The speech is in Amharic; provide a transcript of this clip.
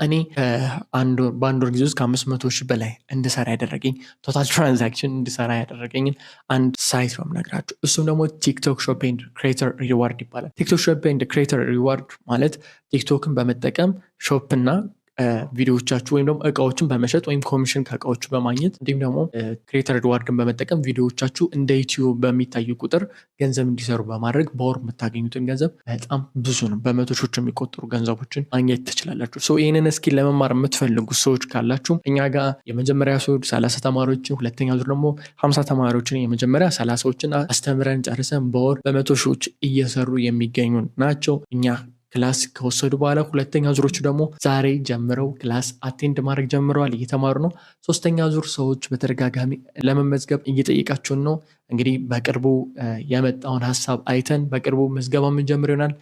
እኔ በአንድ ወር ጊዜ ውስጥ ከ500,000 በላይ እንድሰራ ያደረገኝ ቶታል ትራንዛክሽን እንድሰራ ያደረገኝን አንድ ሳይት ነው የምነግራችሁ። እሱም ደግሞ ቲክቶክ ሾፕ ኤንድ ክሬተር ሪዋርድ ይባላል። ቲክቶክ ሾፕ ኤንድ ክሬተር ሪዋርድ ማለት ቲክቶክን በመጠቀም ሾፕ እና ቪዲዮዎቻችሁ ወይም ደግሞ እቃዎችን በመሸጥ ወይም ኮሚሽን ከእቃዎቹ በማግኘት እንዲሁም ደግሞ ክሬተር ሪዋርድን በመጠቀም ቪዲዮዎቻችሁ እንደ ዩቲዩብ በሚታዩ ቁጥር ገንዘብ እንዲሰሩ በማድረግ በወር የምታገኙትን ገንዘብ በጣም ብዙ ነው። በመቶ ሺዎች የሚቆጠሩ ገንዘቦችን ማግኘት ትችላላችሁ። ይህንን እስኪል ለመማር የምትፈልጉ ሰዎች ካላችሁ እኛ ጋር የመጀመሪያ ዙር 30 ተማሪዎችን፣ ሁለተኛ ዙር ደግሞ 50 ተማሪዎችን የመጀመሪያ 30ዎችን አስተምረን ጨርሰን በወር በመቶ ሺዎች እየሰሩ የሚገኙ ናቸው። እኛ ክላስ ከወሰዱ በኋላ ሁለተኛ ዙሮቹ ደግሞ ዛሬ ጀምረው ክላስ አቴንድ ማድረግ ጀምረዋል፣ እየተማሩ ነው። ሶስተኛ ዙር ሰዎች በተደጋጋሚ ለመመዝገብ እየጠየቃችሁን ነው። እንግዲህ በቅርቡ የመጣውን ሀሳብ አይተን በቅርቡ ምዝገባ የምንጀምር ይሆናል።